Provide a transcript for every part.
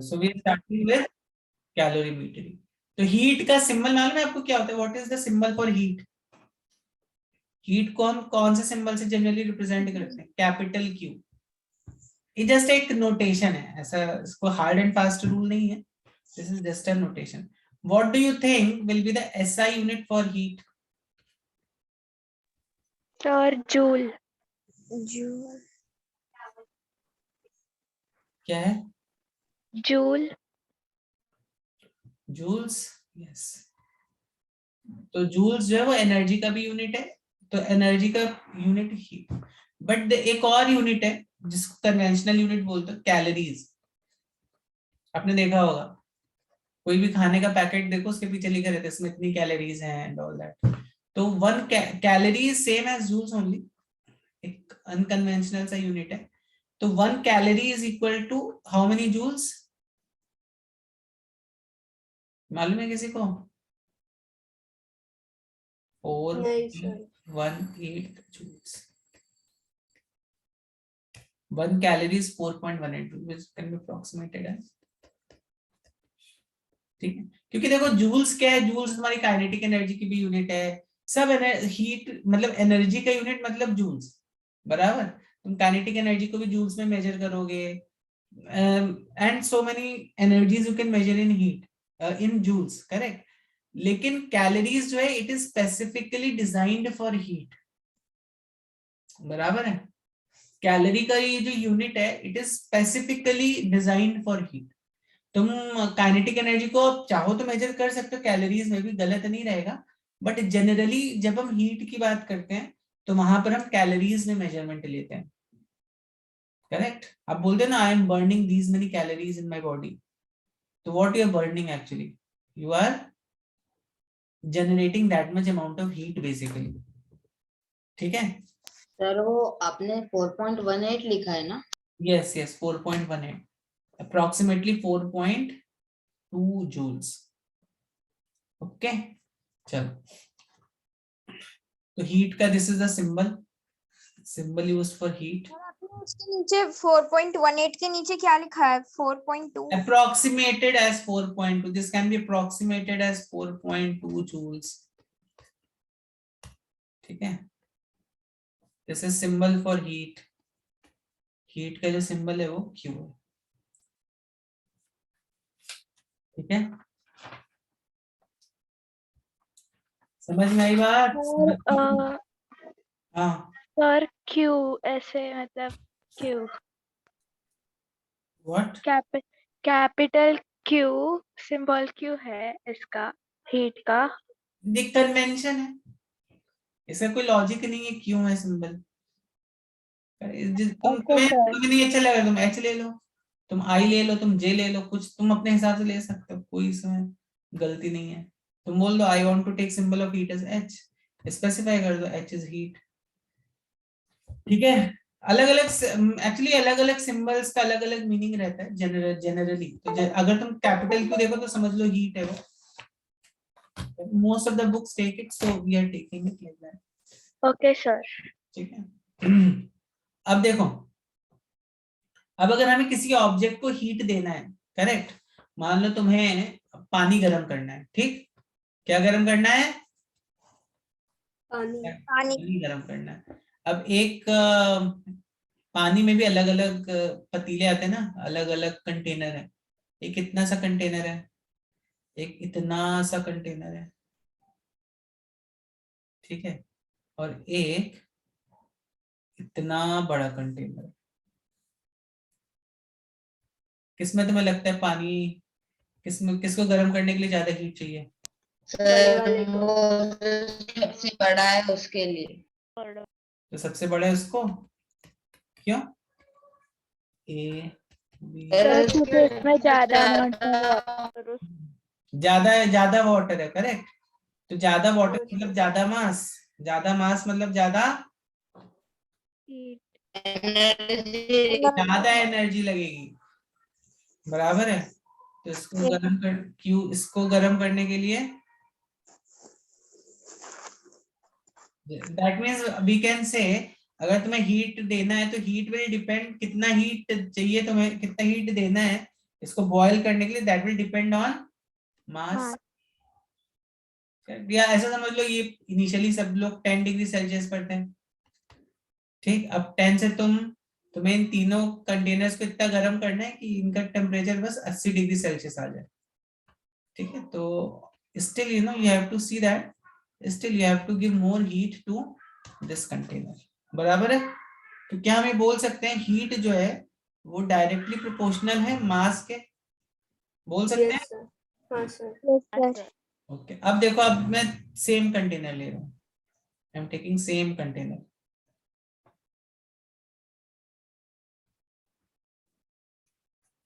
So we are starting with calorimetry. तो heat का symbol मालूम है आपको क्या होता है? What is the symbol for heat? Heat कौन कौन से सिंबल से जनरली रिप्रेजेंट करते हैं? Capital Q. ये जस्ट एक नोटेशन है, ऐसा इसको हार्ड एंड फास्ट रूल नहीं है, this is just a notation. What do you think will be the SI unit for heat? Sir joule. Joule. क्या है? जूल। जूल्स। यस। तो जूल्स जो है वो एनर्जी का भी यूनिट है, तो एनर्जी का यूनिट हीट। बट एक और यूनिट है जिसको कन्वेंशनल यूनिट बोलते हैं, कैलोरीज। आपने देखा होगा कोई भी खाने का पैकेट देखो, उसके पीछे लिखे रहते हैं इसमें इतनी कैलोरीज हैं एंड ऑल दैट। तो 1 calorie same as joules only, एक अनकन्वेंशनल सा यूनिट है। तो 1 calorie is equal to how many joules? मालूम है किसी को? 4.18 joules. 1 calorie is 4.18 joules, which can be approximated as, ठीक है? क्योंकि देखो जूल्स क्या है, जूल्स तुम्हारी काइनेटिक एनर्जी की भी यूनिट है, सब हीट मतलब एनर्जी का यूनिट मतलब जूल्स, बराबर। तुम काइनेटिक एनर्जी को भी जूल्स में मेजर करोगे, and so many energies you can measure in heat in joules, correct. लेकिन कैलोरीज जो है it is specifically designed for heat, बराबर है। कैलोरी का ये जो यूनिट है it is specifically designed for heat. तुम काइनेटिक एनर्जी को चाहो तो मेजर कर सकते हो कैलोरीज में भी, गलत नहीं रहेगा, बट जनरली जब हम हीट की बात करते हैं तो वहां पर हम कैलोरीज में मेजरमेंट लेते हैं, करेक्ट। आप बोलते हैं ना I am burning these many calories in my body, तो what you are burning actually? You are generating that much amount of heat basically, ठीक है। सर वो आपने 4.18 लिखा है ना? Yes yes 4.18, approximately 4.2 joules. Okay चलो, तो हीट का this is the symbol used for heat. आपने उसके नीचे 4.18 के नीचे क्या लिखा है? 4.2 approximated as 4.2, this can be approximated as 4.2 joules, ठीक है। This is symbol for heat, heat का जो सिंबल है वो Q है, ठीक है। समझ में आई बात? हाँ सर क्यू ऐसे मतलब Q what? Capital Q symbol Q है इसका हीट का। ये कन्वेंशन है, इसका कोई लॉजिक नहीं है क्यों है सिंबल। तुम्हें नहीं अच्छा लगा तुम H ले लो, तुम I ले लो, तुम J ले लो, कुछ तुम अपने हिसाब से ले सकते हो, कोई इसमें गलती नहीं है। तुम बोल दो I want to take symbol of heat as H, specify कर दो H इज हीट, ठीक है। अलग अलग एक्चुअली अलग अलग सिंबल्स का अलग अलग मीनिंग रहता है जनरली। तो अगर तुम कैपिटल क्यू देखो तो समझ लो हीट है वो, most of the books take it, so we are taking it like that. Okay sir. ठीक है। अब देखो, अब अगर हमें किसी ऑब्जेक्ट को हीट देना है, करेक्ट, मान लो तुम्हें पानी गर्म करना है, ठीक, क्या गर्म करना है? पानी पानी गर्म करना है। अब एक पानी में भी अलग अलग पतीले आते हैं ना, अलग अलग कंटेनर है। एक इतना सा कंटेनर है, एक इतना सा कंटेनर है, ठीक है, और एक इतना बड़ा कंटेनर। किसमें तुम्हें लगता है पानी, किसमें किसको गर्म करने के लिए ज्यादा हीट चाहिए? सर वो सबसे बड़ा है उसके लिए। तो सबसे बड़ा है उसको, क्यों? ए बी, इसमें ज्यादा ज्यादा वाटर है, करेक्ट। तो ज्यादा वाटर मतलब ज्यादा मास मतलब ज्यादा एनर्जी लगेगी, बराबर है। तो इसको गर्म कर क्यों, इसको गर्म करने के लिए that means we can say, अगर तुम्हें हीट देना है तो हीट विल डिपेंड, कितना हीट चाहिए तुम्हें, कितना हीट देना है, इसको बॉयल करने के लिए दैट विल डिपेंड ऑन मास। हाँ। या ऐसा समझ लो ये इनिशियली सब लोग 10 डिग्री सेल्सियस पर थे, ठीक। अब 10 से तुम्हें इन तीनों कंटेनर्स को इतना गर्म करना है कि इनका टेम्परेचर बस 80 डिग्री सेल्सियस आ जाए, ठीक है। तो still you have to see that still you have to give more heat to this container, बराबर है। तो क्या हम ये बोल सकते हैं हीट जो है वो डायरेक्टली प्रोपोर्शनल है मास के, बोल सकते हैं? यस सर, हाँ सर। Yes, sir. ओके अब देखो, अब मैं सेम कंटेनर ले रहा हूँ, I am taking same container.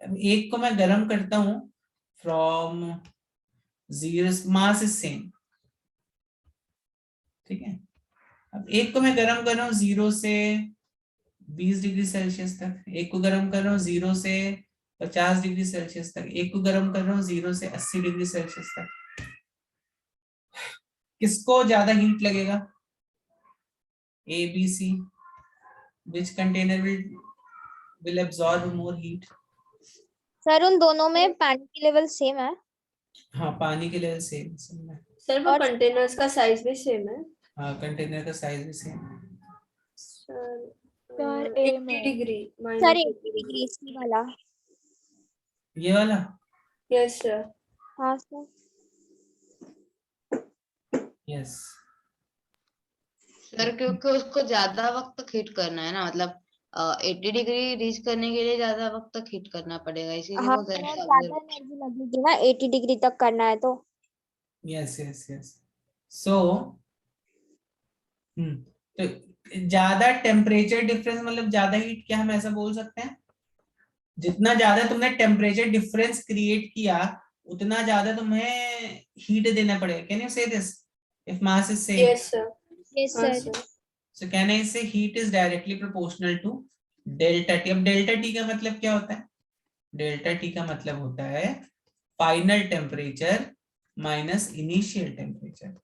अब एक को मैं गर्म करता हूं फ्रॉम 0, मास इज सेम, ठीक है। अब एक को मैं गर्म कर रहा हूँ 0 से 20 डिग्री सेल्सियस तक, एक को गर्म कर रहा हूँ 0 से 50 डिग्री सेल्सियस तक, एक को गर्म कर रहा हूँ 0 से 80 डिग्री सेल्सियस तक। किसको ज्यादा हीट लगेगा? A B C, which container will absorb more heat? Sir उन दोनों में पानी की लेवल सेम है। हाँ पानी के लेवल सेम है। सर वो और- कंटेनर्स का साइज भी सेम है हाँ कंटेनर का साइज भी सेम है। सर। सर, A 80 में। डिग्री सर -80 80 डिग्री सी वाला। ये वाला? Yes sir. हाँ सर। यस। सर क्योंकि उसको ज्यादा वक्त तक हीट करना है ना, मतलब 80 डिग्री रीच करने के लिए ज्यादा वक्त तक हीट करना पड़ेगा, इसीलिए हाँ वो सर ज्यादा ज्यादा एनर्जी लगेगी ना 80 डिग्री तक करना है तो। Yes yes yes. सो तो ज्यादा टेम्परेचर डिफरेंस मतलब ज्यादा हीट, क्या हम ऐसा बोल सकते हैं? जितना ज्यादा तुमने टेम्परेचर डिफरेंस क्रिएट किया उतना ज्यादा तुम्हें हीट देना पड़ेगा। Can you say this? If mass is same, yes sir, yes हाँ sir. Sir. So can I say heat is directly proportional to delta T. अब डेल्टा टी का मतलब क्या होता है? डेल्टा टी का मतलब होता है final temperature minus initial temperature,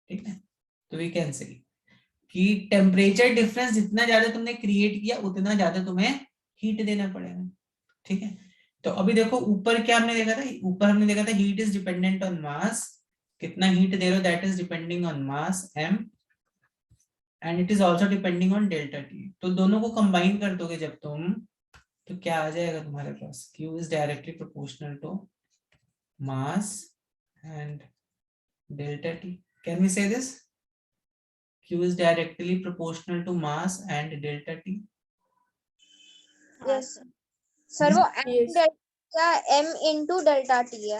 ठीक है। तो वी कैन से कि टेम्परेचर डिफरेंस जितना ज्यादा तुमने क्रिएट किया उतना ज्यादा तुम्हें हीट देना पड़ेगा, ठीक है। तो अभी देखो ऊपर क्या हमने देखा था, ऊपर हमने देखा था हीट इज डिपेंडेंट ऑन मास, कितना हीट दे रहे हो that is depending on mass m and it is also depending on delta T. तो दोनों को कंबाइन कर दोगे जब तुम, तो क्या आ जाएगा तुम्हारे पास? Q is directly proportional to mass and delta T. Can we say this? Q is directly proportional to mass and delta T. Yes sir वो m Yes. Delta m into delta T है।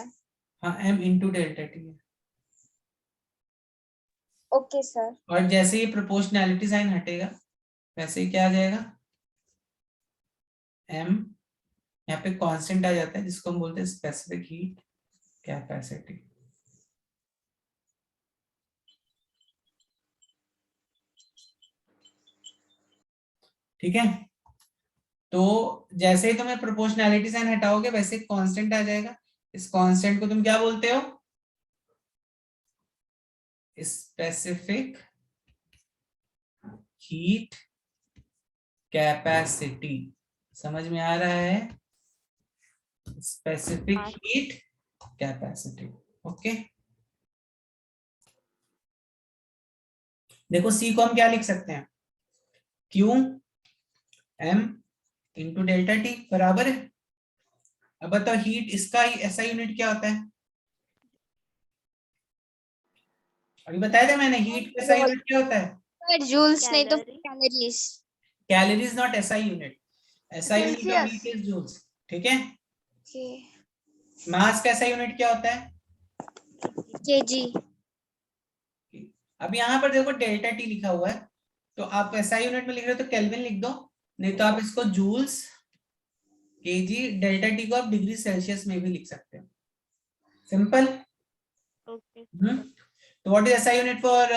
हाँ m into delta T है। Okay sir. और जैसे ही proportionality sign हटेगा वैसे ही क्या आ जाएगा? m यहाँ पे कांस्टेंट आ जाता है जिसको हम बोलते हैं स्पेसिफिक हीट कैपेसिटी, ठीक है। तो जैसे ही तुम्हें प्रोपोर्शनैलिटी साइन हटाओगे वैसे कांस्टेंट आ जाएगा। इस कांस्टेंट को तुम क्या बोलते हो? Specific heat capacity. समझ में आ रहा है? Specific heat capacity, okay. देखो सी को हम क्या लिख सकते हैं? Q m into delta T बराबर है। अब बताओ हीट इसका ऐसा यूनिट क्या होता है? अभी बताया था मैंने, हीट कैसा यूनिट क्या होता है? सर जूल्स नहीं तो Calorie. Calories. Calories not SI unit, SI unit of Celsius. Heat is joules, ठीक है। ओके मास का ऐसा यूनिट क्या होता है? केजी। अब यहाँ पर देखो डेल्टा टी लिखा हुआ है, तो आप एसआई यूनिट में लिख रहे हो तो केल्विन लिख दो, नहीं तो आप इसको जूल्स केजी, डेल्टा टी को आप डिग्री सेल्सियस में भी लिख सकते हो, सिंपल। Okay. तो what is SI unit for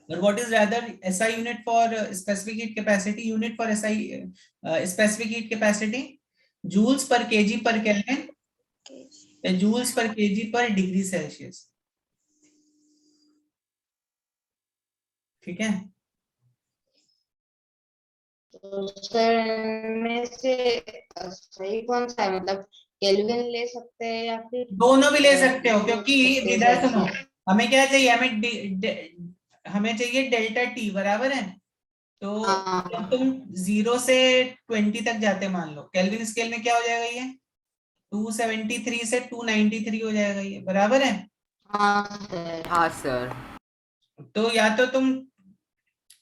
or what is rather SI unit for specific heat capacity? Unit for SI specific heat capacity joules per kg per Kelvin या joules per kg per degree Celsius, ठीक है। तो sir में से सही कौन सा है, मतलब केल्विन ले सकते हैं या फिर दोनों भी ले सकते हो, क्योंकि इधर सुनो, सेल्सियस? हमें क्या चाहिए, हमें चाहिए डेल्टा टी, बराबर है। तो हाँ जब तुम 0 से 20 तक जाते, मान लो केल्विन स्केल में क्या हो जाएगा, ये 273 से 293 हो जाएगा, ये बराबर है। हाँ सर। हाँ सर। तो या तो तुम,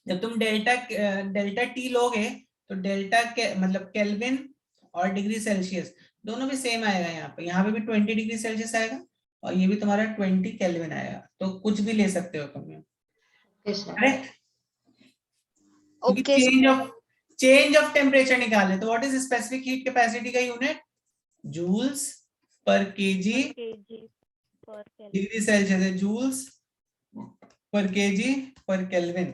जब तुम डेल्टा टी लोगे, तो डेल्टा के मतलब केल्विन और डिग्री सेल्सियस दोनों भी सेम आएगा। यहाँ पे भी 20 डिग्री सेल्सियस आएगा, और ये भी तुम्हारा 20 केल्विन आएगा। तो कुछ भी ले सकते हो तुम, ओके सर। करेक्ट। क्योंकि ओके चेंज ऑफ टेम्परेचर निकालने, तो what is specific heat capacity का unit, joules per kg kg per Kelvin. Degree Celsius है, joules per kg per kelvin.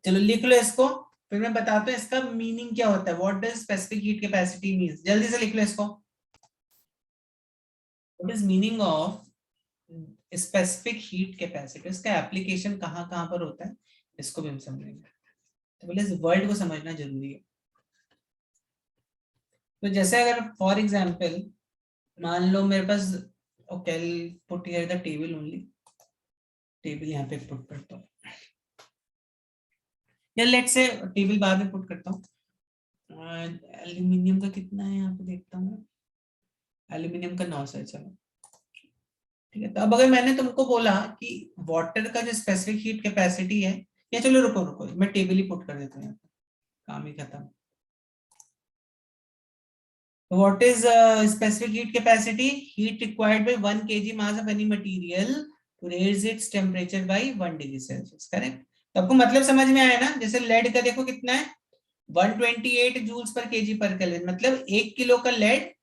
चलो लिख लो इसको, फिर मैं बताता हूँ इसका मीनिंग क्या होता है। What does specific heat capacity means, जल्दी से लिख लो इसको। What is meaning of specific heat capacity, इसका एप्लीकेशन कहाँ कहाँ पर होता है, इसको भी हम समझेंगे। तो पहले इस वर्ड को समझना जरूरी है। तो जैसे अगर फॉर एग्जाम्पल मान लो मेरे पास, okay I put here the table only, table यहाँ पे पुट करता हूँ, या लेट्स से टेबल बाद में पुट करता हूँ। एल्यूमिनियम का कितना है यहाँ पे देखता हूँ, एल्यूमिनियम का 900 है, चलो ठीक है। तो अब अगर मैंने तुमको बोला कि वाटर का जो स्पेसिफिक हीट कैपेसिटी है, या चलो रुको रुको, मैं टेबल ही पुट कर देता हूँ, काम ही खत्म। What is specific heat capacity? Heat required by 1 kg mass of any material to raise its temperature by 1 degree Celsius. Correct? तो आपको मतलब समझ में आया ना। जैसे लेड का देखो कितना है, 128 joules per kg per kelvin, मतलब 1 किलो का लेड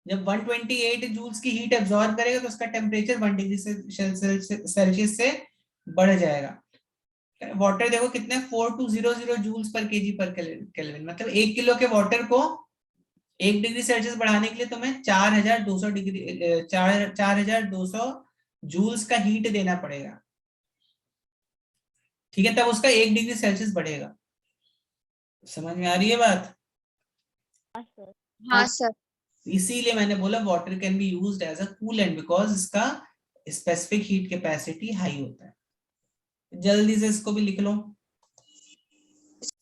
जब 128 जूल्स की हीट एब्जॉर्ब करेगा तो उसका टेम्परेचर 1 डिग्री सेल्सियस से बढ़ जाएगा। वाटर देखो कितने, 4200 joules per kg per kelvin, मतलब 1 किलो के वाटर को 1 डिग्री सेल्सियस बढ़ाने के लिए तुम्हें 4200 जूल्स का हीट देना पड़ेगा, ठीक है, तब उसका 1 डिग्री सेल्सियस बढ़ेगा। समझ में आ रही है बात? हाँ सर। हाँ सर। इसीलिए मैंने बोला water can be used as a coolant, because इसका स्पेसिफिक हीट कैपेसिटी हाई होता है। जल्दी से इसको भी लिख लो।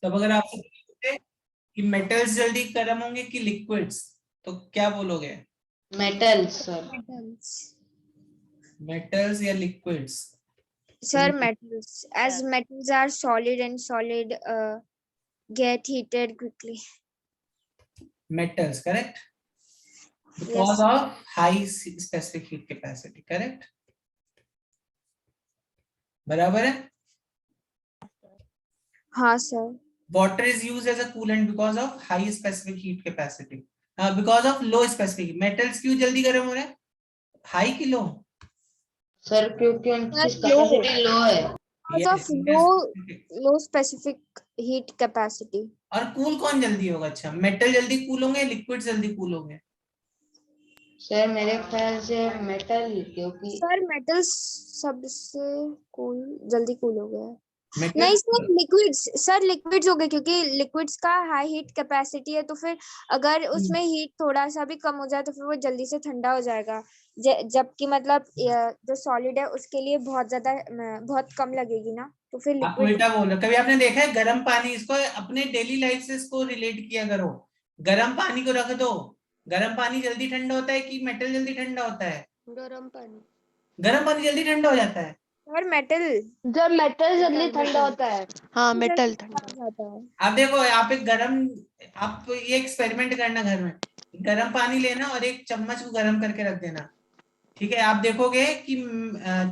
तब अगर आपसे पूछे कि मेटल्स जल्दी गर्म होंगे कि लिक्विड्स, तो क्या बोलोगे, मेटल सर। मेटल्स या liquids? Sir, metals. As metals are solid and solid get heated quickly. Metals, correct? Yes. Because of high specific heat capacity, correct? बराबर है? हाँ sir. Water is used as a coolant because of high specific heat capacity. Because of low specific. Metals क्यों जल्दी गर्म हो रहे हैं? High की low? सर क्योंकि उनकी Sir, कैपेसिटी लो है। Because of low specific heat capacity. और कूल कौन जल्दी होगा? अच्छा, मेटल जल्दी कूल होंगे, लिक्विड जल्दी कूल होंगे? सर मेरे ख्याल से मेटल, क्योंकि Sir, metals सबसे cool जल्दी cool हो गया है। Metal, नहीं सर, लिक्विड्स सर, लिक्विड्स हो गए क्योंकि लिक्विड्स का हाई हीट कैपेसिटी है, तो फिर अगर उसमें हीट थोड़ा सा भी कम हो जाए तो फिर वो जल्दी से ठंडा हो जाएगा, जबकि मतलब जो सॉलिड है उसके लिए बहुत कम लगेगी ना, तो फिर आप लिक्विड। उल्टा बोल रहे हो। कभी आपने देखा है गर्म पानी, इसको अपने डेली लाइफ से इसको रिलेट किया करो। गर्म पानी को रख दो, गर्म पानी जल्दी ठंडा होता है कि मेटल जल्दी ठंडा होता है? गरम पानी। गर्म पानी जल्दी ठंडा हो जाता है। और मेटल जब मेटल जल्दी ठंडा होता है। हाँ, मेटल ठंडा हो जाता है। आप देखो, आप एक गर्म, आप ये एक्सपेरिमेंट करना घर में, गर्म पानी लेना और एक चम्मच को गर्म करके रख देना, ठीक है? आप देखोगे कि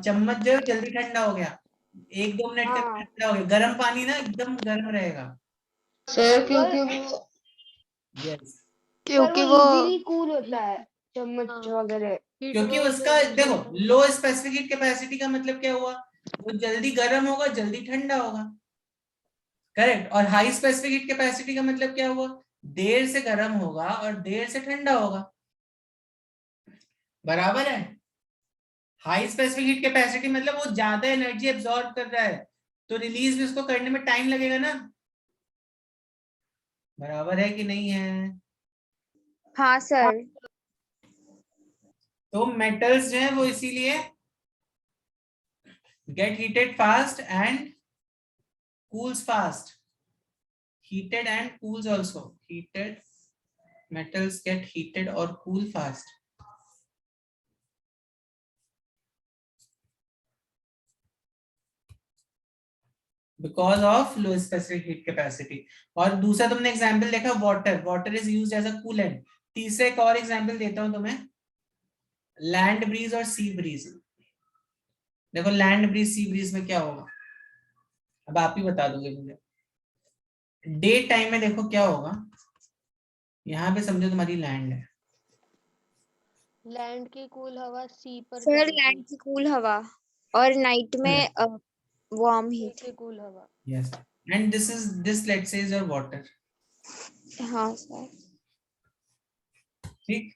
चम्मच जो जल्दी ठंडा हो गया, 1-2 मिनट तक ठंडा हो गया। गर्म पानी ना एकदम गर्म रहेगा। सर क्योंकि वो यस, क्योंकि वो इजीली कूल होता है, चम्मच वगैरह। क्योंकि उसका देखो लो स्पेसिफिक हीट कैपेसिटी का मतलब क्या हुआ, वो जल्दी गर्म होगा जल्दी ठंडा होगा, करेक्ट? और हाई स्पेसिफिक हीट कैपेसिटी का मतलब क्या हुआ, देर से गर्म होगा और देर से ठंडा होगा, बराबर है? हाई स्पेसिफिक हीट कैपेसिटी मतलब वो ज्यादा एनर्जी एब्जॉर्ब कर रहा है, तो रिलीज भी उसको करने में टाइम लगेगा ना, बराबर है कि नहीं है? हाँ सर। तो मेटल्स जो है वो इसीलिए gate heated fast and cools fast. Heated and cools also. Heated metals get heated or cool fast. Because of low specific heat capacity. और दूसरा तुमने एग्जांपल देखा water. Water is used as a coolant. तीसरा एक और example देता हूं तुम्हें. लैंड ब्रीज और सी ब्रीज. देखो लैंड ब्रीज सी ब्रीज में क्या होगा, अब आप ही बता दोगे मुझे. डे टाइम में देखो क्या होगा. यहाँ पे समझो तुम्हारी लैंड है. लैंड की कूल हवा सी पर सर चलती लैंड की कूल हवा और नाइट में वार्म सी हीट। की कूल हवा। Yes. And this let's say is your water. हाँ सर। ठीक.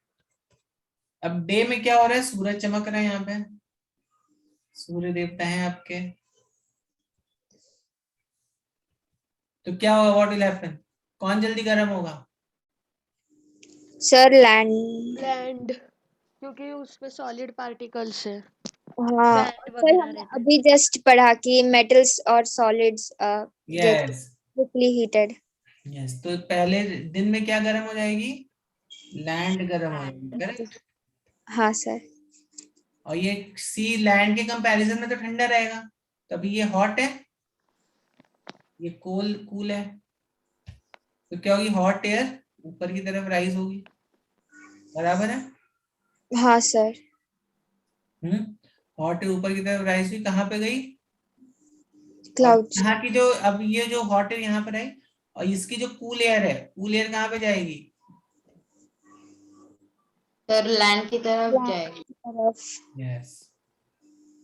अब डे में क्या हो रहा है, सूरज चमक रहा है यहाँ पे. सूर्य देवता है आपके. तो क्या होगा, व्हाट विल हैपन, कौन जल्दी गर्म होगा? Sir land. लैंड, क्योंकि उसमें सॉलिड पार्टिकल्स है, हाँ सैंड सर वगैरह हमने रहते हैं। अभी जस्ट पढ़ा कि मेटल्स और solids get yes. Quickly heated. Yes. तो पहले दिन में क्या गर्म हो जाएगी, लैंड गर्म हो जाएगी. करेक्ट. हाँ सर। और ये सी लैंड के कंपैरिजन में तो ठंडा रहेगा. तभी ये हॉट है, ये कूल है. तो क्या होगी, हॉट एयर ऊपर की तरफ राइज होगी. बराबर है. हाँ सर। हॉट एयर ऊपर की तरफ राइज हुई, कहाँ पे गई? और क्लाउड्स। यहाँ की जो, अब ये जो हॉट एयर यहाँ पर आई, और इसकी जो कूल एयर है, कूल एयर कहाँ पे जाएगी? सर लैंड की तरफ जाएगी। यस.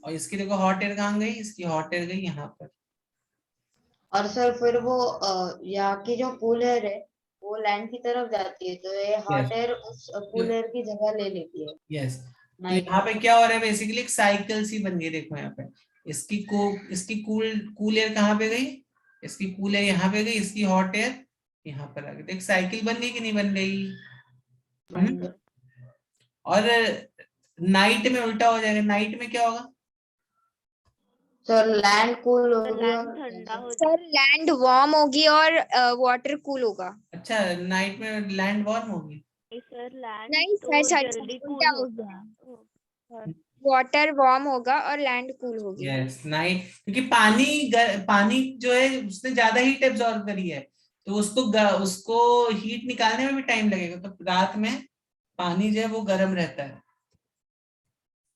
और इसकी देखो हॉट एयर कहाँ गई, इसकी हॉट एयर गई यहाँ पर. और सर फिर वो यहाँ की जो कूल एयर है वो लैंड की तरफ जाती है, तो ये हॉट एयर उस कूल एयर की जगह ले लेती है यस. तो नाइट यहाँ में। पे क्या हो रहा है, बेसिकली एक साइकिल सी बन गई. देखो यहाँ पे इसकी कूल एयर कहाँ पे गई, इसकी कूल एयर यहाँ पे गई, इसकी हॉट एयर यहाँ पर आ गई. तो एक साइकिल बन गई कि नहीं बन गई? और नाइट में उल्टा हो जाएगा. नाइट में क्या होगा? सर लैंड कूल होगी लैंड और ठंडा हो सर लैंड वार्म होगी और वाटर कूल होगा। अच्छा, नाइट में लैंड वार्म होगी. जाएगी सर। लैंड नहीं तो सर जल्दी उल्टा कूल हो होता गया। है। वाटर वार्म होगा और लैंड कूल होगी। यस. नाइट, क्योंकि पानी जो है उसने ज्यादा हीट एब्जॉर्ब करी है, तो उसको हीट निकालने में भी टाइम लगेगा. तो रात में पानी जो है वो गर्म रहता है,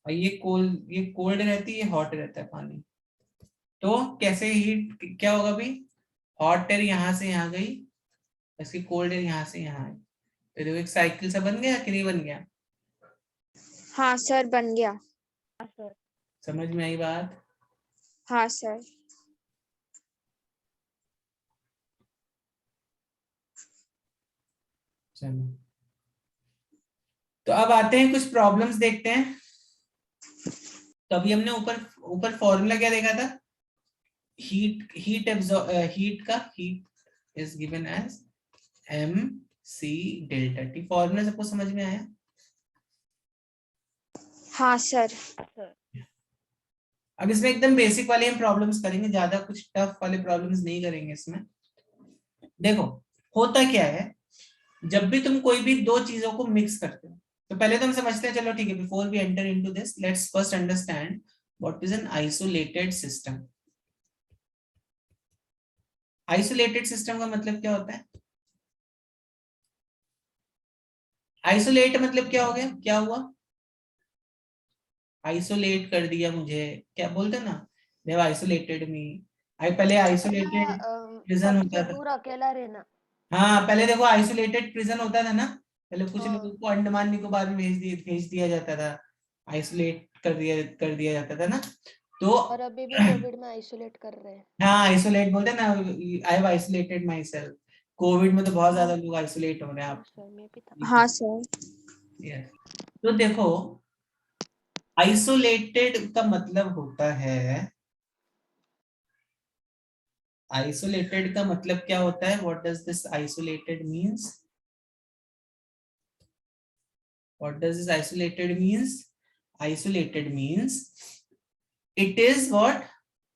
और ये कोल्ड रहती है, हॉट रहता है पानी. तो कैसे हीट क्या होगा भाई, हॉट एयर यहाँ से यहाँ गई, इसकी कोल्ड एयर यहाँ से यहाँ आई. तो देखो एक साइकिल सा बन गया कि नहीं बन गया? हाँ सर बन गया। सर समझ में आई बात? हाँ सर। चलो, तो अब आते हैं कुछ प्रॉब्लम्स देखते हैं. तो अभी हमने ऊपर ऊपर फॉर्मूला क्या देखा था, हीट का, heat is given as m c delta t. Formula सबको समझ में आया? हाँ सर। अब इसमें एकदम बेसिक वाले हम प्रॉब्लम्स करेंगे, ज्यादा कुछ टफ वाले प्रॉब्लम्स नहीं करेंगे इसमें. देखो होता क्या है, जब भी तुम कोई भी दो चीजों को मिक्स करते हो, तो पहले तो हम समझते हैं, चलो ठीक है, before we enter into this let's first understand what is an isolated system. Isolated system का मतलब क्या होता है? आइसोलेट मतलब क्या हो गया, क्या हुआ, आइसोलेट कर दिया मुझे, क्या बोलते हैं ना, दे हैव आइसोलेटेड मी. पहले आइसोलेटेड प्रिजन होता सबसे था. दूर अकेला रहना। हाँ, पहले देखो आइसोलेटेड प्रिजन होता था ना, पहले कुछ हाँ। लोगों को अंडमान निकोबार में भेज दिया जाता था, आइसोलेट कर दिया जाता था ना. तो और अभी भी कोविड में आइसोलेट कर रहे हैं। हाँ, आइसोलेट बोलते हैं ना, I have isolated my self. Covid में तो बहुत ज्यादा लोग आइसोलेट हो रहे हैं. आप सर में भी था। हाँ सर। Yes. तो देखो आइसोलेटेड का मतलब होता है, आइसोलेटेड का मतलब क्या होता है? What does this isolated means? What does this isolated means? Isolated means it is what?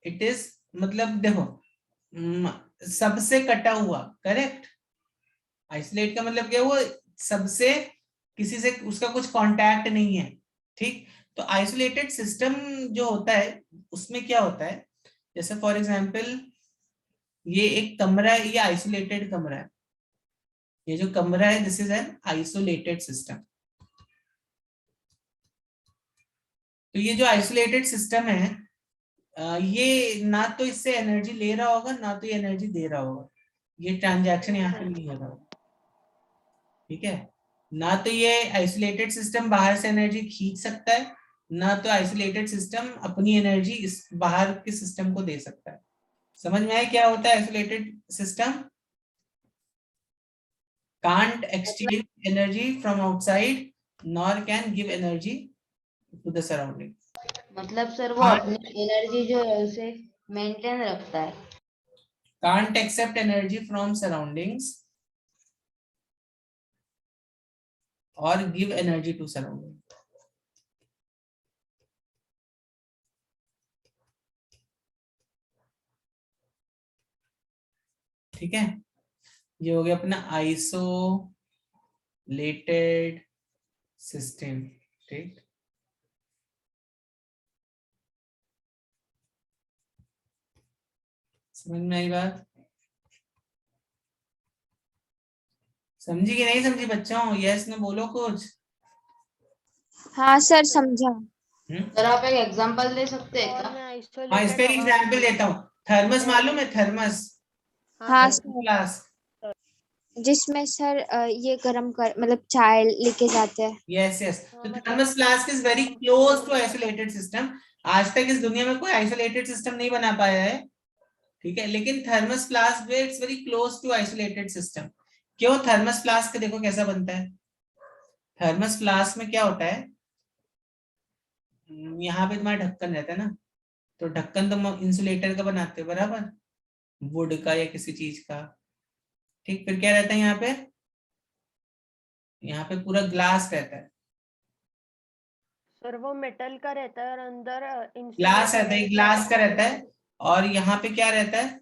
It is मतलब देखो सबसे कटा हुआ, करेक्ट। आइसोलेट का मतलब क्या हुआ? सबसे, किसी से उसका कुछ कांटेक्ट नहीं है, ठीक। तो आइसोलेटेड सिस्टम जो होता है उसमें क्या होता है, जैसे फॉर एग्जांपल ये एक कमरा है, ये आइसोलेटेड कमरा है, ये जो कमरा है this is an isolated system. तो ये जो आइसोलेटेड सिस्टम है ये ना तो इससे एनर्जी ले रहा होगा ना तो ये एनर्जी दे रहा होगा, ये ट्रांजैक्शन यहाँ पे नहीं हो रहा होगा, ठीक है। ना तो ये आइसोलेटेड सिस्टम बाहर से एनर्जी खींच सकता है, ना तो आइसोलेटेड सिस्टम अपनी एनर्जी इस बाहर के सिस्टम को दे सकता है। समझ में आया क्या होता है isolated system? Can't exchange energy from outside nor can give energy to the surrounding. मतलब सर वो अपनी एनर्जी जो है उसे मेंटेन रखता है। Can't accept energy from surroundings or give energy to surrounding. ठीक है, ये हो गया अपना आइसोलेटेड सिस्टम, ठीक। समझ में आई बात? समझी कि नहीं समझी बच्चों? यस ने बोलो कुछ। हाँ सर समझा। सर आप एक एग्जांपल दे सकते हैं क्या? हाँ, इस पे एग्जाम्पल देता हूँ। थर्मस मालूम है? थर्मस, हाँ सर, ग्लास। जिसमें सर ये गरम कर मतलब चाय लेके जाते हैं। यस यस, तो thermos flask is very close to isolated system. आज तक इस दुनिया में कोई आइसोलेटेड सिस्टम नहीं बना पाया है, ठीक है, लेकिन thermos flask it's very close to isolated system. क्यों? थर्मस फ्लास्क देखो कैसा बनता है। थर्मस फ्लास्क में क्या होता है, यहाँ पे तुम्हारा ढक्कन रहता है ना, तो ढक्कन तुम इंसुलेटर का बनाते हो बराबर, वुड का या किसी चीज का, ठीक। फिर क्या रहता है यहाँ पे पूरा ग्लास रहता है, सर वो मेटल का रहता है और अंदर ग्लास रहता है, ग्लास का रहता है, और यहाँ पे क्या रहता है,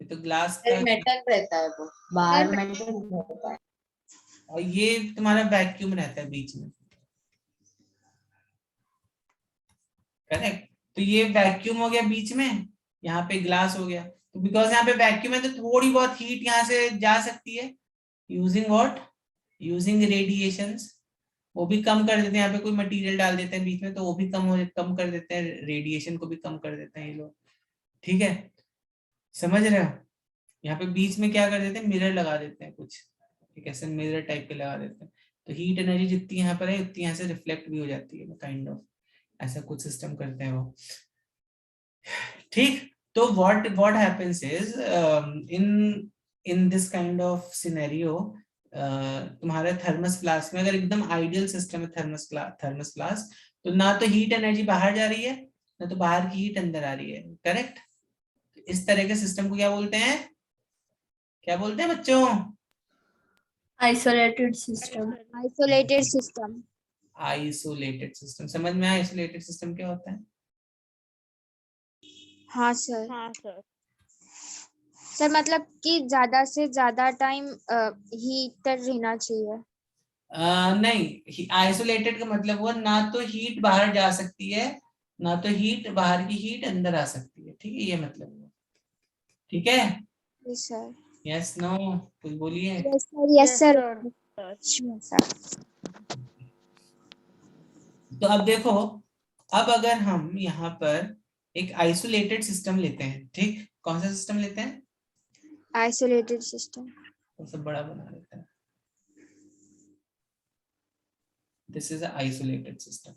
ये तो ग्लास का, मेटल रहता है वो, बाहर मेटल रहता है। और ये तुम्हारा वैक्यूम रहता है बीच में, करेक्ट। तो ये वैक्यूम हो गया बीच में, यहाँ पे ग्लास हो गया, तो बिकॉज यहाँ पे वैक्यूम है तो थोड़ी बहुत हीट यहाँ से जा सकती है यूजिंग व्हाट, यूजिंग रेडिएशंस। वो भी कम कर देते हैं, यहाँ पे कोई मटेरियल डाल देते हैं बीच में तो वो भी कम कर देते हैं, रेडिएशन को भी कम कर देते हैं ये लोग, ठीक है। समझ रहे हो? यहाँ पे बीच में क्या कर देते हैं, मिरर लगा देते हैं कुछ, एक ऐसे मिरर टाइप के लगा देते हैं, तो हीट एनर्जी जितनी यहाँ पर है उतनी यहाँ से रिफ्लेक्ट भी हो जाती है, काइंड ऑफ ऐसा कुछ सिस्टम करते हैं वो, ठीक। तो what happens is in this kind of scenario तुम्हारे थर्मस फ्लास्क में अगर एकदम आइडियल सिस्टम है थर्मस फ्लास्क, तो ना तो हीट एनर्जी बाहर जा रही है ना तो बाहर की हीट अंदर आ रही है, करेक्ट। इस तरह के सिस्टम को क्या बोलते हैं, क्या बोलते हैं बच्चों? Isolated system. Isolated system. Isolated system. समझ में आया आइसोलेटेड सिस्टम क्या होता है? हाँ सर। हाँ सर। सर मतलब कि ज्यादा से ज्यादा टाइम हीटर रहना चाहिए। नहीं, आइसोलेटेड का मतलब हुआ ना तो हीट बाहर जा सकती है ना तो हीट बाहर की हीट अंदर आ सकती है, ठीक है, ये मतलब हुआ, ठीक है। Yes sir. यस नो कुछ बोलिए। Yes sir. Yes sir. Sir sir. तो अब देखो, अब अगर हम यहाँ पर एक आइसोलेटेड सिस्टम लेते हैं, ठीक, कौन सा सिस्टम लेते हैं? Isolated system. तो सब बड़ा बना देता है, this is isolated system.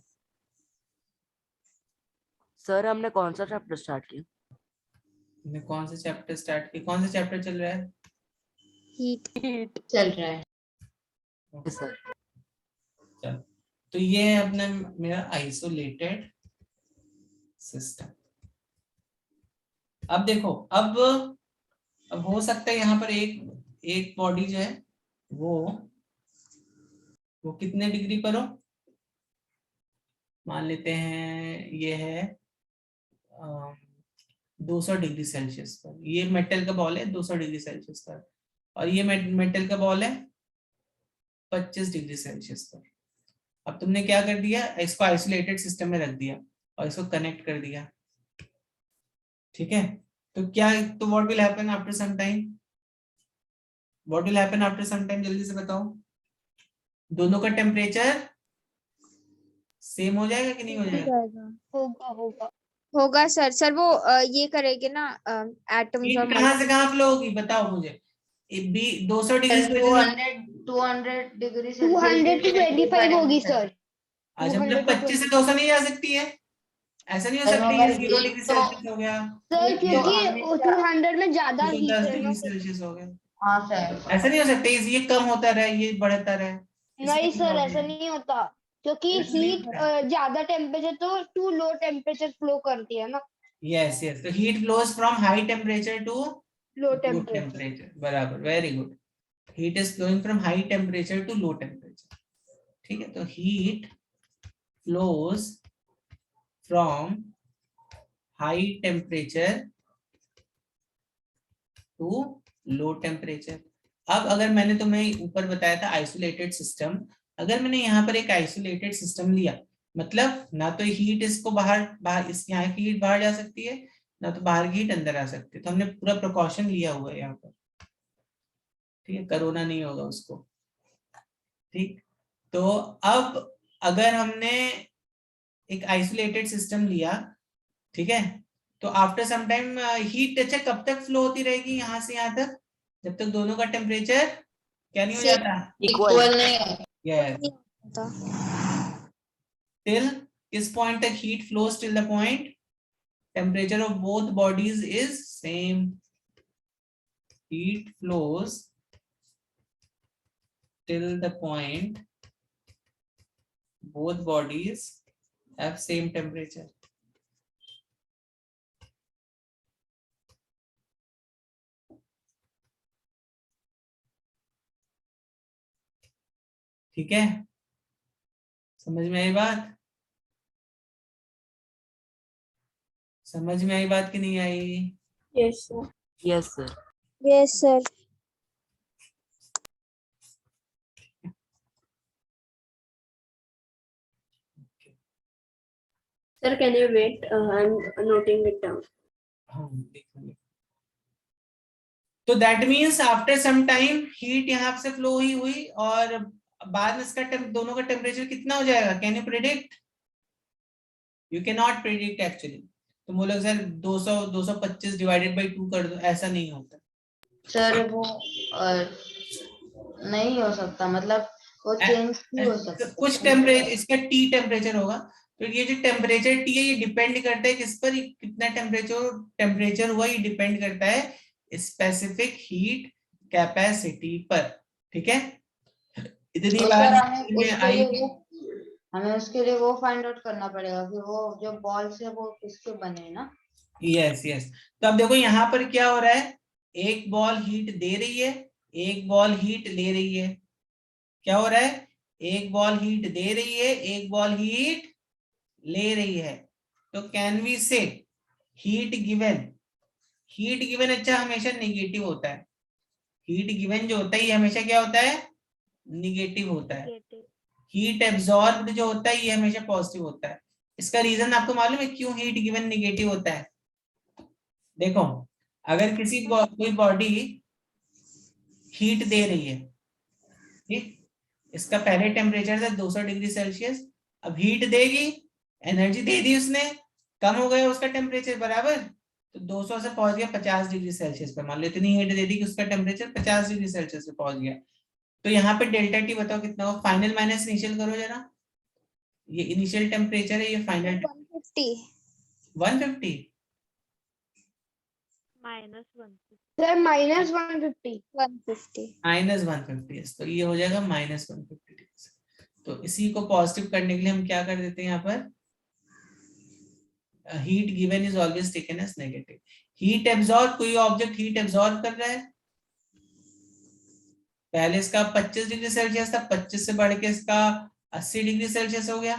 Sir हमने कौन सा चैप्टर स्टार्ट किया? हमने कौन सा चैप्टर स्टार्ट किया? कौन सा चैप्टर चल रहा है? हीट चल रहा है सर चलो, तो ये है अपना मेरा आइसोलेटेड सिस्टम, अब देखो, अब हो सकता है यहाँ पर एक बॉडी जो है वो कितने डिग्री पर हो, मान लेते हैं ये है 200 डिग्री सेल्सियस पर, ये मेटल का बॉल है 200 डिग्री सेल्सियस पर, और ये मेटल का बॉल है 25 डिग्री सेल्सियस पर। अब तुमने क्या कर दिया, इसको आइसोलेटेड सिस्टम में रख दिया और इसको कनेक्ट कर दिया, ठीक है। तो तो what will happen after some time, what will happen after some time, जल्दी से बताओ। दोनों का टेम्परेचर सेम हो जाएगा कि नहीं हो जाएगा? होगा होगा सर। सर वो ये करेंगे ना एटम्स और हीट कहाँ से कहाँ फ्लो होगी बताओ मुझे। 200 डिग्री सेल्सियस 200 डिग्री 200 to 25 होगी सर। अच्छा, 200 मतलब to 25 से 200 नहीं जा सकती है, ऐसा नहीं हो सर, सकती मगर है। 0 heat डिग्री तो- सेल्सियस हो गया, सर क्योंकि हमेशा- 200 में ज्यादा हीट 210 है डिग्री ना। सेल्सियस हो गया, हाँ सर। ऐसा नहीं हो सकता। ये कम होता रहे, ये बढ़ता रहे, नहीं इसमें सर, क्या ऐसा नहीं होता क्योंकि ऐसा नहीं हीट होता। ज्यादा टेम्परेचर तो टू लो टेम्परेचर फ्लो करती है ना। यस यस, तो heat flows from high temperature to low low temperature. Temperature, बराबर, very good. Heat is flowing from high temperature to low temperature, ठीक है। तो heat flows from high temperature to low temperature. अब अगर मैंने तुम्हें ऊपर बताया था आइसोलेटेड सिस्टम, अगर मैंने यहाँ पर एक आइसोलेटेड सिस्टम लिया, मतलब ना तो हीट इसको बाहर इस यहाँ की हीट बाहर जा सकती है, ना तो बाहर की हीट अंदर आ सकती है। तो हमने पूरा प्रिकॉशन लिया हुआ है यहाँ पर, ठीक है, कोरोना नहीं होगा उसको, ठीक। तो अब अगर हमने एक आइसोलेटेड सिस्टम लिया, ठीक है, तो आफ्टर सम टाइम हीट अच्छा कब तक फ्लो होती रहेगी यहाँ से यहाँ तक, जब तक दोनों का टेम्परेचर क्या नहीं हो Same. जाता, इक्वल नहीं है। यस, नहीं होता। till किस पॉइंट तक heat flows, till the point temperature of both bodies is same, heat flows till the point both bodies have same temperature। ठीक है, समझ में आई बात, समझ में आई बात कि नहीं आई? Yes sir. Yes sir. Yes sir. Sir, can you wait? I'm noting it down. हाँ, देखेंगे। तो that means after some time heat यहाँ से फ्लो हुई और बाद में इसका दोनों का टेम्परेचर कितना हो जाएगा, can you predict? You can not predict actually. तो बोलो सर 225 डिवाइडेड बाई 2 कर दो, ऐसा नहीं होता सर वो नहीं हो सकता, मतलब वो चेंज नहीं हो सकता। कुछ टेम्परेचर, इसका टी टेम्परेचर होगा। तो ये जो टेम्परेचर टी है ये डिपेंड करता है किस पर, कितना टेम्परेचर हुआ, ये डिपेंड करता है स्पेसिफिक हीट कैपेसिटी पर, ठीक है। इतनी तो बात सर हमें में उसके आई। लिए हमें उसके लिए वो फाइंड आउट करना पड़ेगा कि वो जो बॉल्स है वो किसके बने हैं ना। यस यस, तो अब देखो यहाँ पर क्या हो रहा है, एक बॉल हीट दे रही है, एक बॉल हीट ले रही है। क्या हो रहा है, एक बॉल हीट दे रही है, एक बॉल हीट ले रही है। तो कैन वी से हीट गिवन अच्छा हमेशा नेगेटिव होता है। हीट गिवन जो होता है ये हमेशा क्या होता है, निगेटिव होता है। हीट एब्जॉर्ब्ड जो होता है ये हमेशा पॉजिटिव होता है। इसका रीजन आपको मालूम है क्यों हीट गिवन निगेटिव होता है? देखो, अगर कोई बॉडी हीट दे रही है, ठीक, इसका पहले टेम्परेचर था 200 डिग्री सेल्सियस, अब हीट देगी, एनर्जी दे दी उसने, कम हो गया उसका टेम्परेचर बराबर, तो 200 से पहुंच गया 50 डिग्री सेल्सियस पे। मान लो इतनी हीट दे दी कि उसका टेम्परेचर 50 डिग्री सेल्सियस पे पहुंच गया। तो यहाँ पे डेल्टा टी बताओ कितना हो, फाइनल माइनस इनिशियल करो जरा, ये इनिशियल टेम्परेचर है, ये फाइनल 150. 150 सर -150। 150. माइनस 150, तो ये हो जाएगा -150। तो इसी को पॉजिटिव करने के लिए हम क्या कर देते हैं, यहाँ पर heat given is always taken as negative. Heat absorb, कोई ऑब्जेक्ट हीट एब्जॉर्ब कर रहा है, पहले इसका 25 डिग्री सेल्सियस था, 25 से बढ़ के इसका 80 डिग्री सेल्सियस हो गया,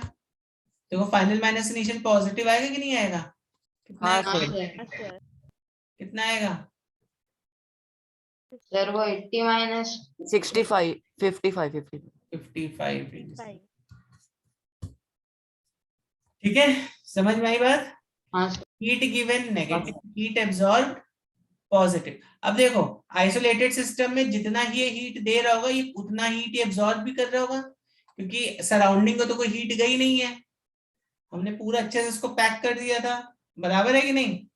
देखो फाइनल माइनस इनिशियल पॉजिटिव आएगा कि नहीं आएगा? कितना हाँ आएगा? सर। कितना आएगा? सर वो 80 माइनस 65 55 55 डिग्री। ठीक है, समझ में आई बात? हाँ sir. Heat given negative, heat absorb positive. अब देखो आइसोलेटेड सिस्टम में जितना ये हीट दे रहा होगा ये उतना हीट एब्जॉर्ब भी कर रहा होगा, क्योंकि सराउंडिंग को तो कोई हीट गई नहीं है, हमने पूरा अच्छे से इसको पैक कर दिया था, बराबर है कि नहीं?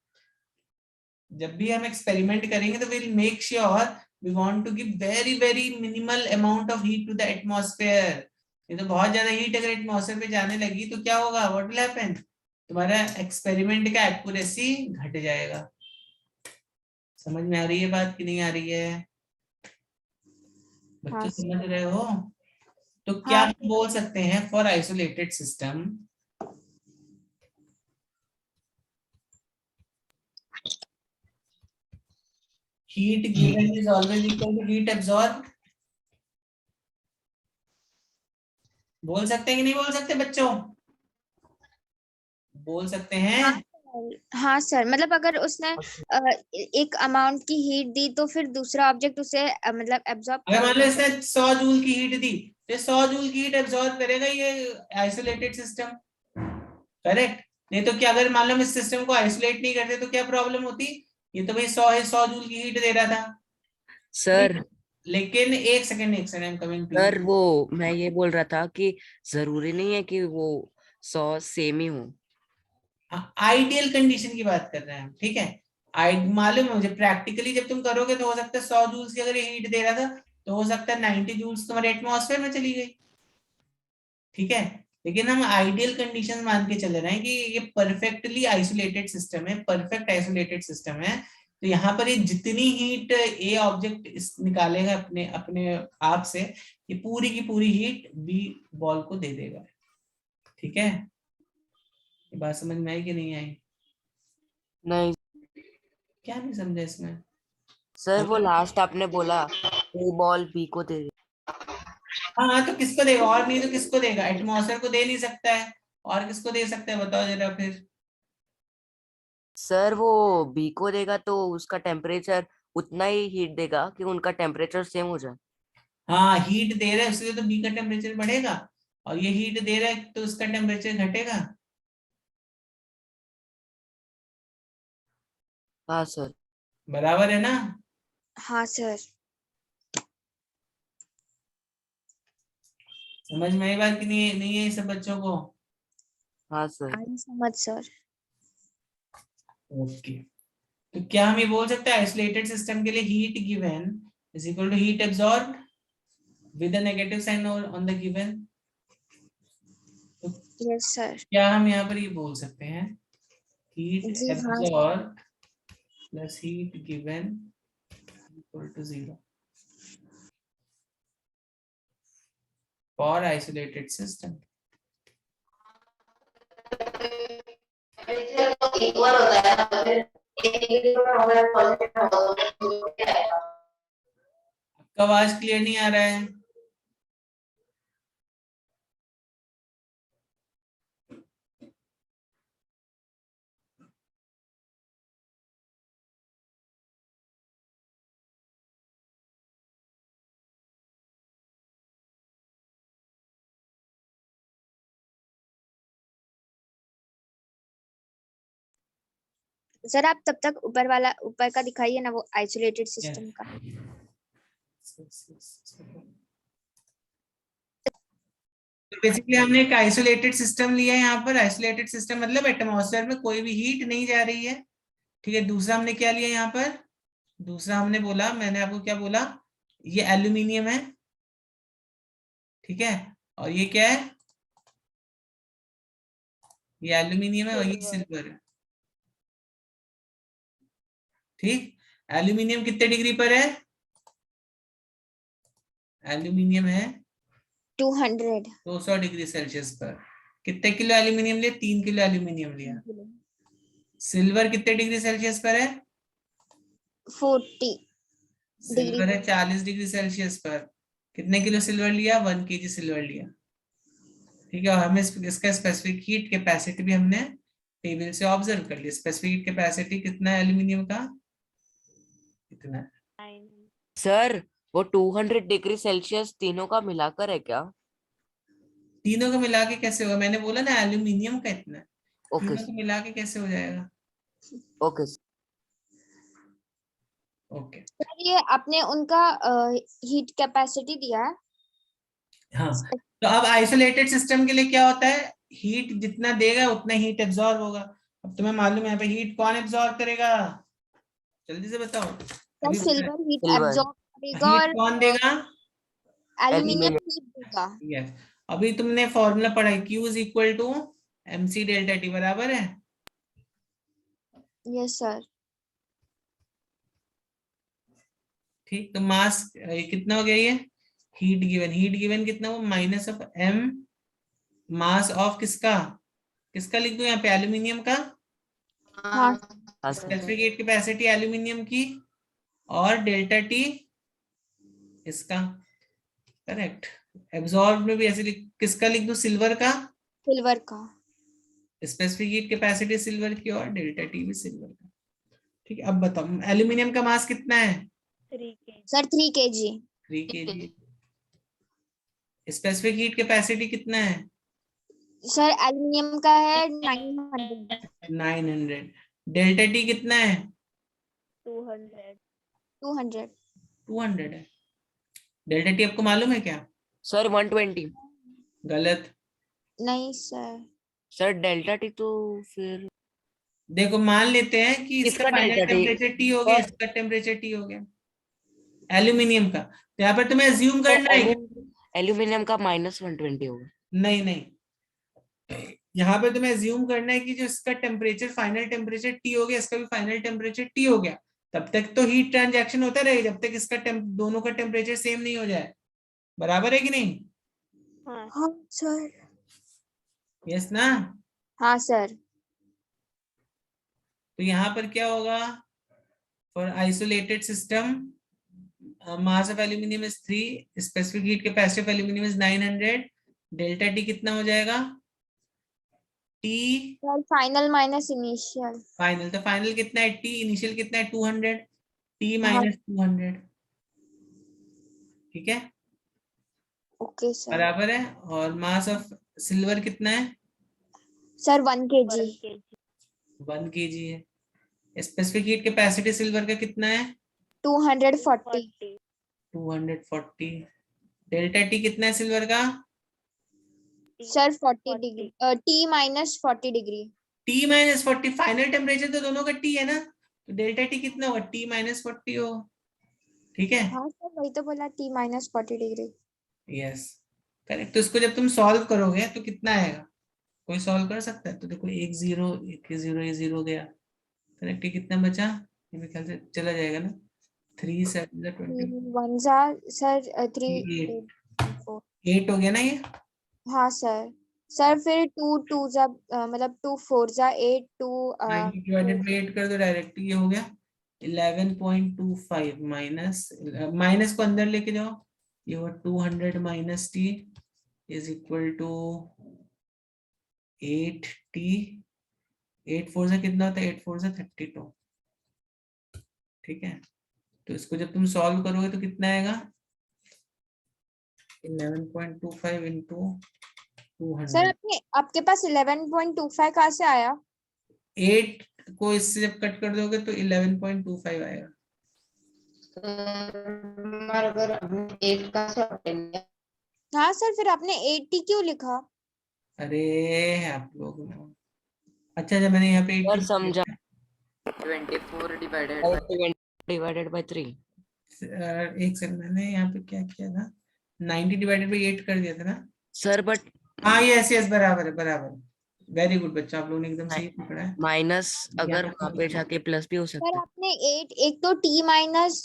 जब भी हम एक्सपेरिमेंट करेंगे तो will make sure we want to give very very minimal amount of heat to the atmosphere. ये तो बहुत ज्यादा हीट अगर एटमॉस्फेयर पे जाने लगी तो क्या होगा, व्हाट विल हैपन, तुम्हारा एक्सपेरिमेंट का एक्यूरेसी घट जाएगा। समझ में आ रही है बात कि नहीं आ रही है? बच्चों हाँ, समझ रहे हो? तो क्या हाँ। हम बोल सकते हैं for isolated system, heat given is always equal to heat absorbed। बोल सकते हैं कि नहीं बोल सकते बच्चों? बोल सकते हैं। हाँ सर, मतलब अगर उसने एक अमाउंट की हीट दी तो फिर दूसरा ऑब्जेक्ट उसे मतलब एब्जॉर्ब अगर मान लो इसने 100 जूल की हीट दी तो 100 जूल की हीट एब्जॉर्ब करेगा ये आइसोलेटेड सिस्टम, करेक्ट? नहीं तो क्या, अगर मान लो हम इस सिस्टम को आइसोलेट नहीं करते तो क्या प्रॉब्लम होती, ये तो भाई 100 जूल की हीट दे रहा था सर। लेकिन एक second I am coming to sir वो मैं ये बोल रहा था कि जरूरी नहीं है कि वो 100 सेम ही हो। आइडियल कंडीशन की बात कर रहे हैं हम, ठीक है? मालूम है मुझे, प्रैक्टिकली जब तुम करोगे तो हो सकता है 100 जूल्स की अगर ये हीट दे रहा था तो हो सकता है 90 जूल्स तुम्हारे एटमॉस्फेयर में चली गई, ठीक है? लेकिन हम आइडियल कंडीशन मान के चल रहे हैं कि ये परफेक्टली आइसोलेटेड सिस्टम है, परफेक्ट आइसोलेटेड सिस्टम है, तो यहाँ पर ये जितनी हीट ए ऑब्जेक्ट निकालेगा अपने अपने आप से, ये पूरी की पूरी हीट बी बॉल को दे देगा, ठीक है? ये बात समझ में आई कि नहीं आई? नहीं क्या नहीं समझा इसमें? सर, वो लास्ट आपने बोला ए बॉल बी को दे। हाँ तो किसको देगा, और नहीं तो किसको देगा? एटमॉस्फेयर को दे नहीं सकता है, और किसको दे सकता है बताओ जरा फिर? सर वो बी को देगा तो उसका टेम्परेचर उतना ही हीट देगा कि उनका टेम्परेचर सेम हो जाए। हाँ हीट दे रहा है उससे तो बी का टेम्परेचर बढ़ेगा, और ये हीट दे रहा है तो उसका टेम्परेचर घटेगा। हाँ सर। बराबर है ना? हाँ सर। समझ में आई बात कि नहीं है सब बच्चों को? हाँ सर। आई समझ सर। ओके, तो क्या हम ये बोल सकते हैं आइसोलेटेड सिस्टम के लिए heat given is equal to heat absorbed with a negative sign on the given? Yes sir. क्या हम यहाँ पर ये बोल सकते हैं हीट जी हाँ। Absorbed plus heat given equal to 0 for isolated system? Equal होता है ना, तो फिर नेगेटिव में होगा पॉजिटिव में होगा तो क्या आएगा? आपका आवाज क्लियर नहीं आ रहा है। सर आप तब तक ऊपर वाला ऊपर का दिखाइए ना, वो आइसोलेटेड सिस्टम का। तो बेसिकली हमने एक आइसोलेटेड सिस्टम लिया है यहाँ पर। आइसोलेटेड सिस्टम मतलब एटमॉस्फेयर में कोई भी हीट नहीं जा रही है, ठीक है? दूसरा हमने क्या लिया यहाँ पर? दूसरा हमने बोला, मैंने आपको क्या बोला, ये एल्यूमिनियम है, ठीक है? और ये क्या है? ये एल्यूमिनियम है और ये सिल्वर है, ठीक? एल्यूमिनियम कितने डिग्री पर है? एल्यूमिनियम है 200 डिग्री सेल्सियस पर। कितने किलो एल्यूमिनियम लिया? 3 किलो एल्यूमिनियम लिया। सिल्वर कितने डिग्री सेल्सियस पर है? 40 सिल्वर है 40 डिग्री सेल्सियस पर, कितने किलो सिल्वर लिया? 1 kg सिल्वर लिया। ठीक है, और हमें इसका स्पेसिफिक हीट कैपेसिटी भी हमने टेबल से ऑब्जर्व कर लिया। स्पेसिफिक हीट कैपेसिटी कितना है एल्यूमिनियम का? कितना है? सर वो 200 डिग्री सेल्सियस तीनों का मिलाकर है क्या? तीनों को मिला के कैसे होगा? मैंने बोला ना एल्यूमिनियम का इतना है, ओके तीनों को मिला के कैसे हो जाएगा? ओके ओके सर ये आपने उनका हीट कैपेसिटी दिया है। हाँ, तो अब आइसोलेटेड सिस्टम के लिए क्या होता है? हीट जितना देगा उतना हीट एब्जॉर्ब होगा। अब तुम्हें मालूम है यहाँ पे हीट कौन एब्जॉर्ब करेगा? जल्दी से बताओ। सर अभी सिल्वर हीट सिल्वर एब्जॉर्ब करेगा हीट और कौन देगा? एल्यूमिनियम हीट देगा। यस, अभी तुमने फॉर्मूला पढ़ा है, Q is equal to MC delta T, बराबर है? Yes sir. ठीक, तो मास कितना हो गया? ये हीट गिवन कितना हो? Minus of M mass of किसका लिख दो यहाँ पे? एल्यूमिनियम का। हाँ हाँ sir specific heat capacity aluminium की, और डेल्टा T इसका। करेक्ट। एब्जॉर्ब में भी ऐसे किसका लिख दो? सिल्वर का। सिल्वर का। स्पेसिफिक हीट कैपेसिटी सिल्वर की और डेल्टा T भी सिल्वर का। ठीक है, अब बताओ एल्यूमिनियम का मास कितना है? Sir 3 kg। 3 kg। Specific heat capacity कितना है? सर एल्यूमिनियम का है 900। 900। डेल्टा T कितना है? 200। 200 है। डेल्टा T आपको मालूम है क्या? सर 120। गलत। नहीं सर। सर डेल्टा टी तो फिर देखो मान लेते हैं कि इसका किसका final delta T? Temperature T हो गया, और- इसका टेम्परेचर T हो गया एल्यूमिनियम का। तो यहाँ पर तुम्हें अज्यूम करना है कि एल्यूमिनियम का -120 होगा। नहीं, यहाँ पे तुम्हें अज्यूम करना है कि जो इसका टेम्परेचर फाइनल टेम्परेचर T हो गया, इसका भी फाइनल टेम्परेचर T हो गया। तब तक तो हीट ट्रांजैक्शन होता रहेगा जब तक इसका दोनों का टेम्परेचर सेम नहीं हो जाए। बराबर है कि नहीं? हाँ सर। यस ना? हाँ सर। तो यहाँ पर क्या होगा? For isolated system mass of aluminium is 3, specific heat capacity of aluminium is 900। Delta T कितना हो जाएगा? T sir final minus initial. Final, तो फाइनल कितना है? T इनिशियल कितना है? 200। T हाँ माइनस 200। ठीक है, ओके सर। बराबर है। और मास ऑफ सिल्वर कितना है? Sir 1 kg। 1 kg है। स्पेसिफिक हीट कैपेसिटी सिल्वर का कितना है? 240। 240। डेल्टा T कितना है सिल्वर का? Sir 40 degree T minus 40 degree. T minus 40। Final temperature तो दोनों का T है ना, तो डेल्टा T कितना होगा? T माइनस 40 होगा। ठीक है, हाँ सर वही तो बोला T minus 40 degree. Yes correct. तो इसको जब तुम सॉल्व करोगे तो कितना आएगा? कोई सॉल्व कर सकता है? तो देखो 1 0 1 0 ये 0 गया। करेक्ट, ये कितना बचा? ये मेरे ख्याल से चला जाएगा ना। 3 7 20 1 जा सर 3 8 4। 8 हो गया ना ये। हाँ सर। सर फिर 2 2 जा मतलब 2 4 जा 8 2 90 डिवाइडेड बाय 8 कर दो डायरेक्ट, ये हो गया 11.25 माइनस, माइनस को अंदर लेके जाओ, ये हुआ 200 minus T is equal to 8T। 8 4 से कितना होता है? 8 4 से 32। ठीक है, तो इसको जब तुम सॉल्व करोगे तो कितना आएगा? 11.25 इंटू 200। सर आपके पास 11.25 कहाँ से आया? 8 को इससे जब कट कर दोगे तो 11.25 आएगा। अगर हम 8 का से हटाएंगे हाँ सर फिर आपने 80 क्यों लिखा? अरे आप लोग अच्छा, जब मैंने यहाँ पे सर 80 समझा। 24 divided by डिवाइडेड बाय 3। एक सेकंड, मैंने यहाँ पे क्या किया था? 90 डिवाइडेड बाई 8 कर दिया था ना। सर बट हाँ यस यस, बराबर है, बराबर। वेरी गुड बच्चा, आप लोगों ने एकदम सही पकड़ा है। माइनस अगर यहाँ वहां पे जाके प्लस भी हो सर सकता है। आपने 8 एक तो T माइनस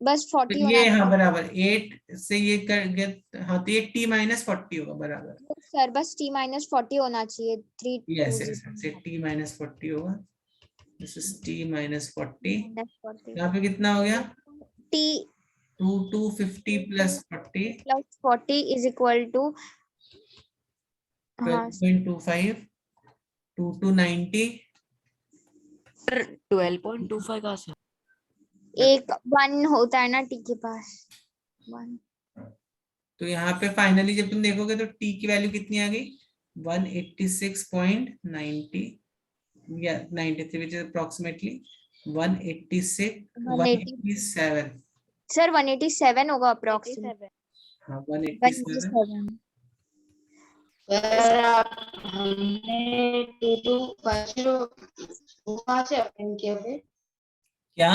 बस 40 तो होना ये हाँ चाहिए। बराबर 8 से ये कर गया, हाँ तो ये T माइनस 40 होगा, बराबर। सर बस T माइनस 40 होना चाहिए 3 2 यस 0। यस, T माइनस 40 होगा। This is t minus 40. That's 40. यहाँ पे कितना हो गया? T 2 to 50 plus 40, plus 40 is equal to 12.25. 2 to 90, 12.25 कहाँ से? एक 1 होता है ना t के पास 1. तो यहाँ पे फाइनली जब तुम देखोगे तो t की वैल्यू कितनी आ गई? 186.90 या 93, which is approximately 187. सर 187 होगा अप्रोक्सीमेट. हाँ 187. 187. सर हमने 2250 कहाँ से अटेंड किया फिर? क्या?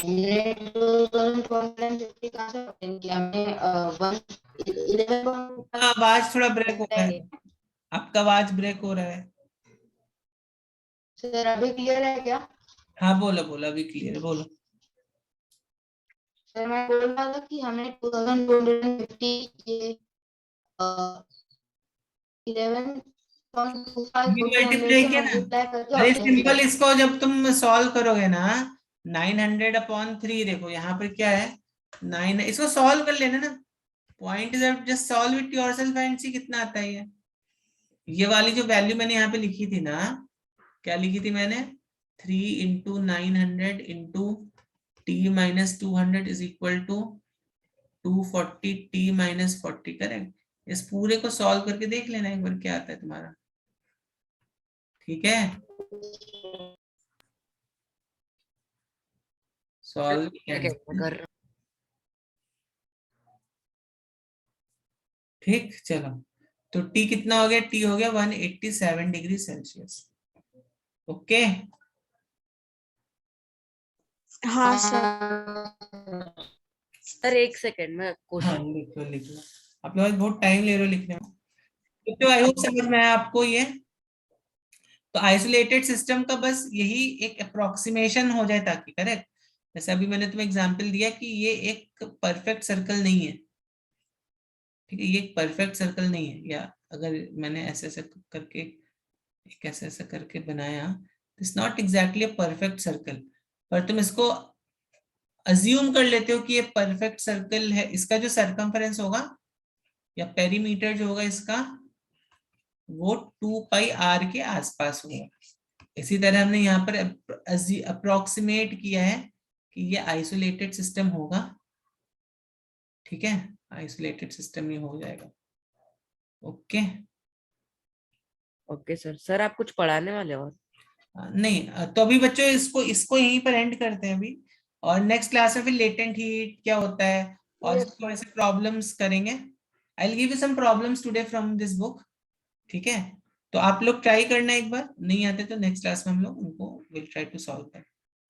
हमने 2150 कहाँ से अटेंड किया? हमने 111. आवाज थोड़ा ब्रेक हो रहा है, आपका आवाज ब्रेक हो रहा है. सर अभी क्लियर है क्या? हाँ बोलो बोलो, अभी क्लियर है, बोलो. सर मैं बोल रहा था कि हमने 2250 ये 11.25 मल्टीप्लाई किया ना. अरे सिंपल, इसको जब तुम सॉल्व करोगे ना 900/3, देखो यहाँ पर क्या है 9, इसको सॉल्व कर लेना ना. Point is just solve it yourself and see कितना आता है. ये वाली जो वैल्यू मैंने यहाँ पे लिखी थी ना, क्या लिखी थी मैंने? 3 into 900 into t minus 200 is equal to 240 t minus 40. Correct. इस पूरे को सॉल्व करके देख लेना एक बार क्या आता है तुम्हारा. ठीक है, सॉल्व कर ठीक. चलो तो t कितना हो गया? t हो गया 187 डिग्री सेल्सियस. ओके. हाँ सर. सर एक सेकंड में हाँ क्वेश्चन. लिख लो. आप लोग बहुत टाइम ले रहे हो लिखने में. तो आई होप समझ में आया आपको ये. तो आइसोलेटेड सिस्टम का बस यही एक अप्रोक्सीमेशन हो जाए ताकि, करेक्ट. जैसे अभी मैंने तुम्हें एग्जांपल दिया कि ये एक परफेक्ट सर्कल नहीं है. ठीक है, ये एक परफेक्ट सर्कल नहीं है. या अगर मैंने ऐसे ऐसे करके बनाया, it's not exactly a perfect circle, पर तुम इसको अज्यूम कर लेते हो कि ये परफेक्ट सर्कल है. इसका जो सर्कमफेरेंस होगा या पेरीमीटर जो होगा इसका, वो 2πr के आसपास होगा. इसी तरह हमने यहाँ पर अप्रोक्सीमेट किया है कि ये आइसोलेटेड सिस्टम होगा. ठीक है, आइसोलेटेड सिस्टम ये हो जाएगा. ओके. Okay sir. सर आप कुछ पढ़ाने वाले हो? नहीं, तो अभी बच्चों इसको यहीं पर एंड करते हैं अभी, और नेक्स्ट क्लास में फिर लेटेंट हीट क्या होता है और थोड़े से प्रॉब्लम्स करेंगे. I will give you some problems today from this book. ठीक है, तो आप लोग ट्राई करना एक बार, नहीं आते तो नेक्स्ट क्लास में हम लोग उनको विल ट्राई टू सॉल्व करें.